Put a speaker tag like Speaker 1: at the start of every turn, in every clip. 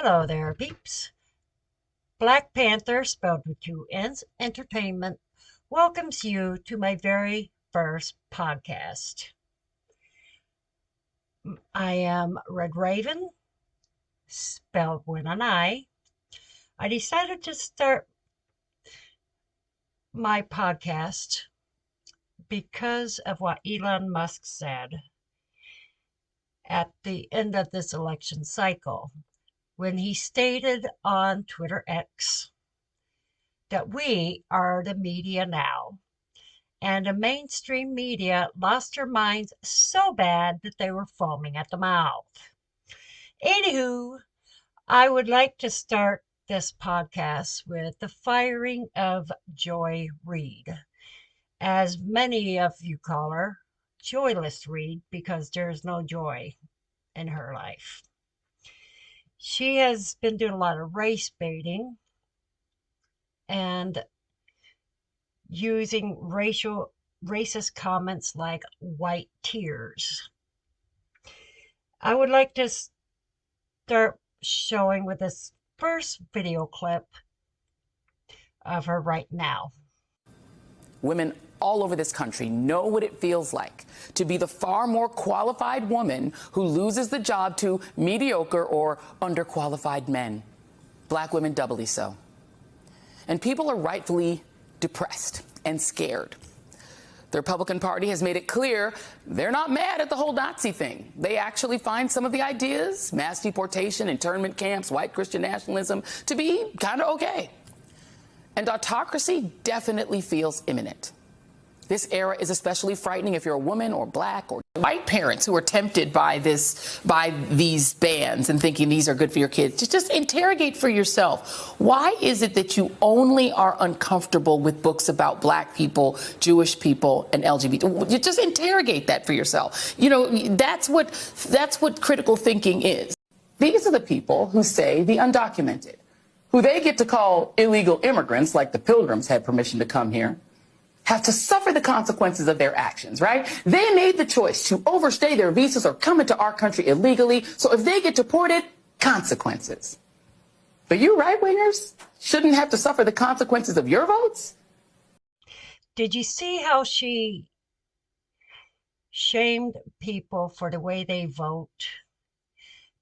Speaker 1: Hello there, peeps. Black Panther, spelled with two N's, Entertainment, welcomes you to my very first podcast. I am Red Raven, spelled with an I. I decided to start my podcast because of what Elon Musk said at the end of this election cycle, when he stated on Twitter X that we are the media now, and the mainstream media lost their minds so bad that they were foaming at the mouth. Anywho, I would like to start this podcast with the firing of Joy Ried, as many of you call her, Joyless Reed, because there's no joy in her life. She has been doing a lot of race baiting and using racist comments like white tears. I would like to start showing with this first video clip of her right now.
Speaker 2: Women all over this country know what it feels like to be the far more qualified woman who loses the job to mediocre or underqualified men. Black women doubly so. And people are rightfully depressed and scared. The Republican Party has made it clear they're not mad at the whole Nazi thing. They actually find some of the ideas, mass deportation, internment camps, white Christian nationalism, to be kind of okay. And autocracy definitely feels imminent. This era is especially frightening if you're a woman or black or white parents who are tempted by these bans and thinking these are good for your kids. Just interrogate for yourself. Why is it that you only are uncomfortable with books about black people, Jewish people, and LGBT? You just interrogate that for yourself. You know, that's what critical thinking is. These are the people who say the undocumented, who they get to call illegal immigrants, like the Pilgrims had permission to come here, have to suffer the consequences of their actions, right? They made the choice to overstay their visas or come into our country illegally. So if they get deported, consequences. But you right-wingers shouldn't have to suffer the consequences of your votes?
Speaker 1: Did you see how she shamed people for the way they vote?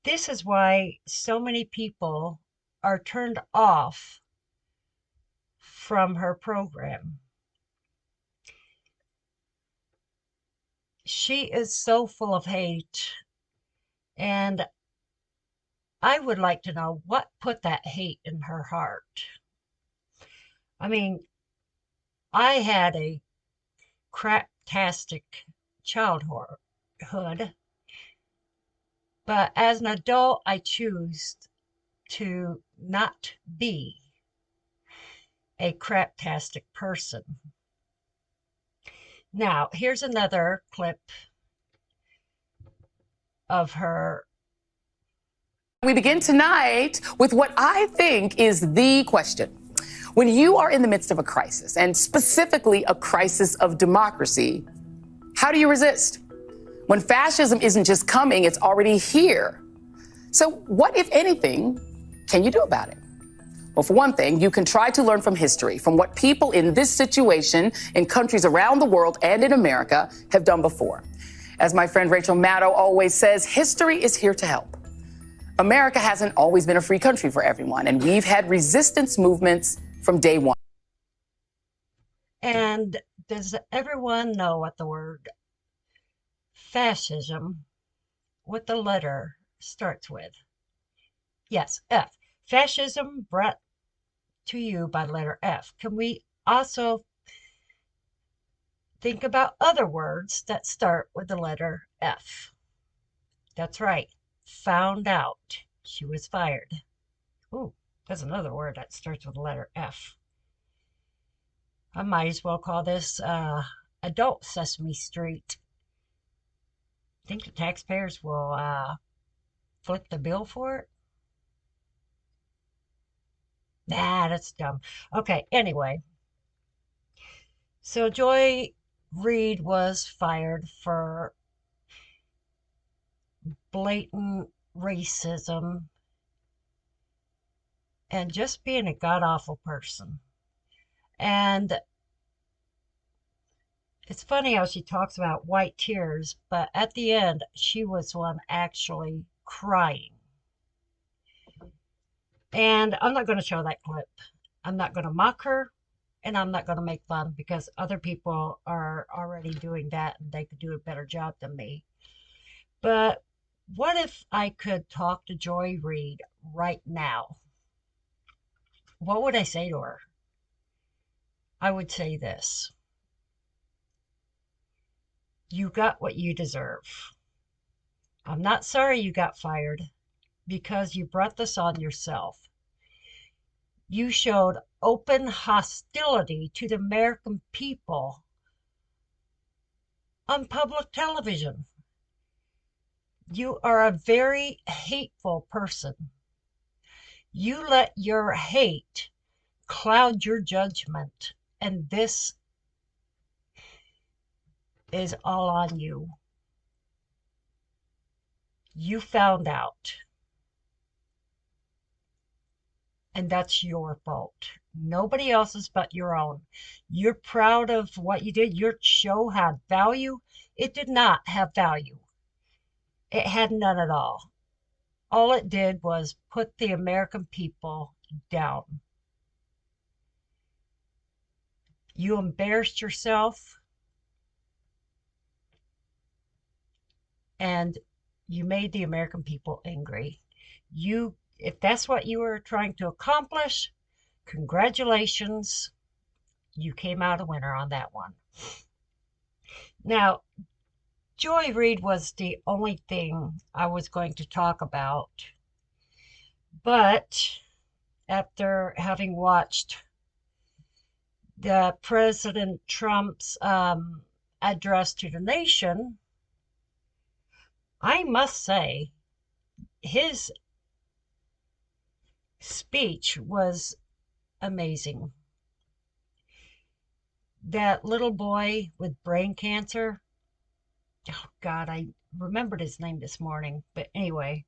Speaker 1: This is why so many people are turned off from her program. She is so full of hate, and I would like to know what put that hate in her heart. I mean, I had a craptastic childhood, but as an adult, I choose to not be a craptastic person. Now, here's another clip of her.
Speaker 2: We begin tonight with what I think is the question. When you are in the midst of a crisis, and specifically a crisis of democracy, how do you resist? When fascism isn't just coming, it's already here. So what, if anything, can you do about it? Well, for one thing, you can try to learn from history, from what people in this situation in countries around the world and in America have done before. As my friend Rachel Maddow always says, history is here to help. America hasn't always been a free country for everyone, and we've had resistance movements from day one.
Speaker 1: And does everyone know what the word fascism, what the letter starts with? Yes, F. Fascism brought to you by the letter F. Can we also think about other words that start with the letter F? That's right. Found out. She was fired. Ooh, there's another word that starts with the letter F. I might as well call this adult Sesame Street. Think the taxpayers will flip the bill for it? Nah, that's dumb. Okay, anyway. So Joy Ried was fired for blatant racism and just being a god awful person. And it's funny how she talks about white tears, but at the end, she was one actually crying. And I'm not going to show that clip. I'm not going to mock her, and I'm not going to make fun because other people are already doing that and they could do a better job than me. But what if I could talk to Joy Reid right now? What would I say to her? I would say this: you got what you deserve. I'm not sorry you got fired because you brought this on yourself. You showed open hostility to the American people on public television. You are a very hateful person. You let your hate cloud your judgment, and this is all on you. You found out, and that's your fault. Nobody else's but your own. You're proud of what you did. Your show had value. It did not have value. It had none at all. All it did was put the American people down. You embarrassed yourself and you made the American people angry. If that's what you were trying to accomplish, congratulations. You came out a winner on that one. Now, Joy Reid was the only thing I was going to talk about, but after having watched the President Trump's address to the nation, I must say his speech was amazing. That little boy with brain cancer, oh God, I remembered his name this morning, but anyway,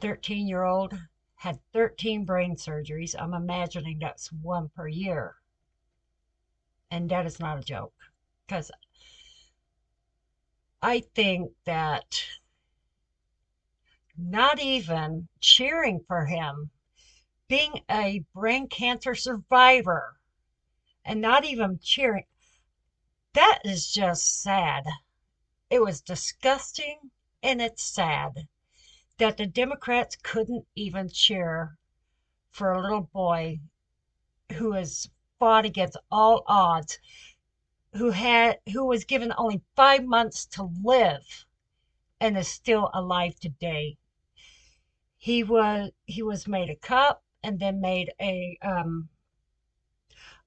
Speaker 1: 13-year-old, had 13 brain surgeries. I'm imagining that's one per year. And that is not a joke. Because I think that not even cheering for him, being a brain cancer survivor, and not even cheering, that is just sad. It was disgusting and it's sad that the Democrats couldn't even cheer for a little boy who has fought against all odds, who was given only 5 months to live and is still alive today. He was made a cop and then made a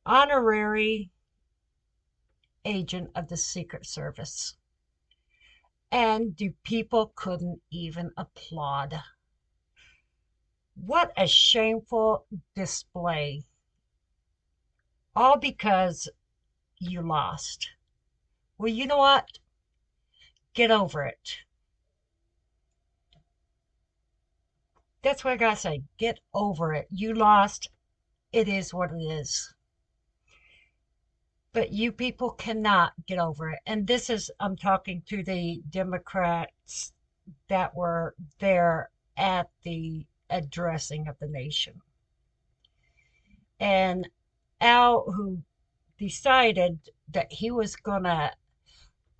Speaker 1: honorary agent of the Secret Service. And the people couldn't even applaud. What a shameful display. All because you lost. Well, you know what? Get over it. That's what I gotta say. Get over it. You lost. It is what it is. But you people cannot get over it. And I'm talking to the Democrats that were there at the addressing of the nation. And Al, who decided that he was going to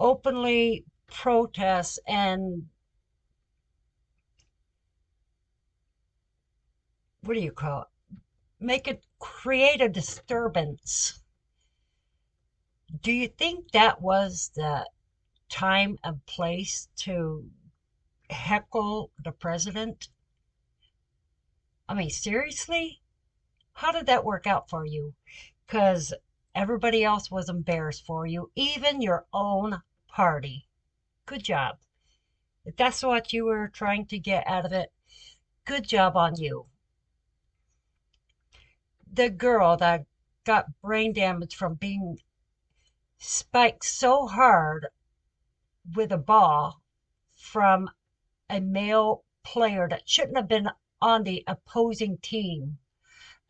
Speaker 1: openly protest and what do you call it? Create a disturbance. Do you think that was the time and place to heckle the president? I mean, seriously? How did that work out for you? Because everybody else was embarrassed for you, even your own party. Good job. If that's what you were trying to get out of it, good job on you. The girl that got brain damage from being spiked so hard with a ball from a male player that shouldn't have been on the opposing team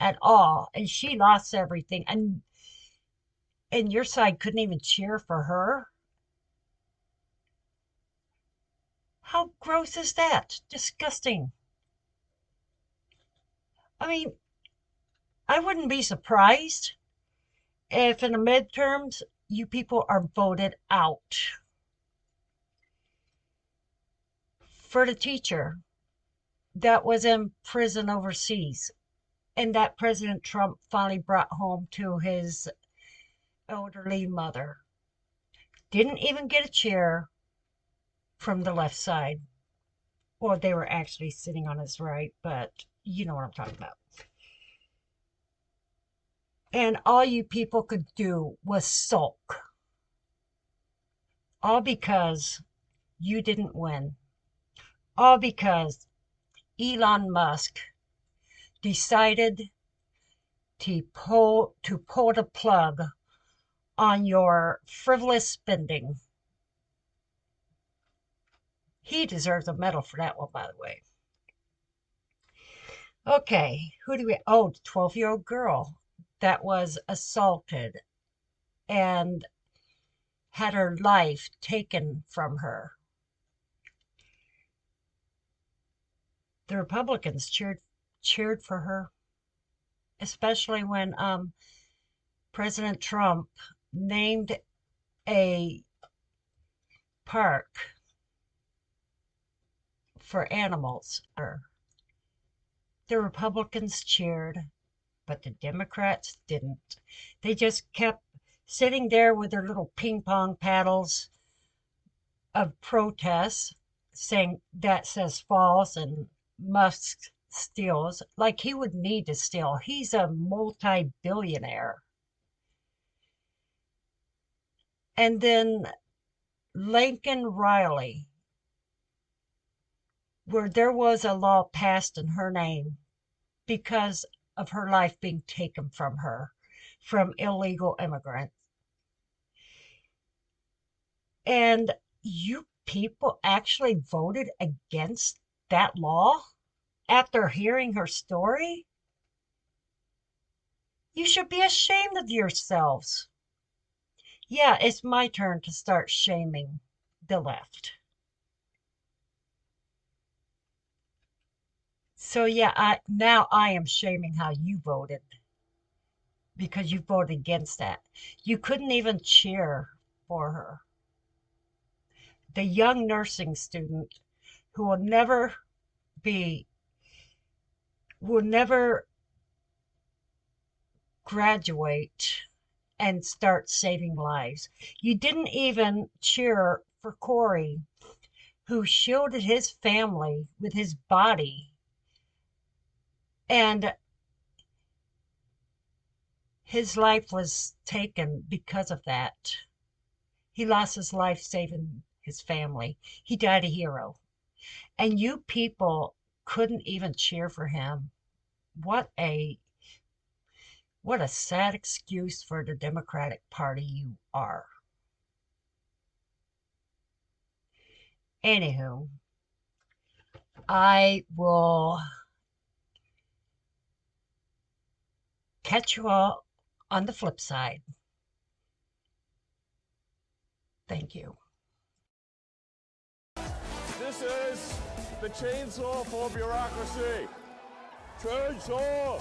Speaker 1: at all, and she lost everything, and your side couldn't even cheer for her. How gross is that? Disgusting. I mean, I wouldn't be surprised if in the midterms you people are voted out. For the teacher that was in prison overseas and that President Trump finally brought home to his elderly mother, didn't even get a cheer from the left side. Well, they were actually sitting on his right, but you know what I'm talking about. And all you people could do was sulk. All because you didn't win. All because Elon Musk decided to pull the plug on your frivolous spending. He deserves a medal for that one, by the way. Okay, who do we? Oh, the 12-year-old girl that was assaulted and had her life taken from her. The Republicans cheered for her, especially when President Trump named a park for animals. The Republicans cheered, but the Democrats didn't. They just kept sitting there with their little ping pong paddles of protests saying that says false and Musk steals, like he would need to steal. He's a multi-billionaire. And then Lincoln Riley, where there was a law passed in her name because of her life being taken from her from illegal immigrants. And you people actually voted against that law after hearing her story? You should be ashamed of yourselves. Yeah, it's my turn to start shaming the left. So yeah, now I am shaming how you voted because you voted against that. You couldn't even cheer for her. The young nursing student who be will never graduate and start saving lives. You didn't even cheer for Corey, who shielded his family with his body, and his life was taken because of that. He lost his life saving his family. He died a hero. And you people couldn't even cheer for him. What a sad excuse for the Democratic Party you are. Anywho, I will catch you all on the flip side. Thank you.
Speaker 3: This is the chainsaw for bureaucracy. Chainsaw!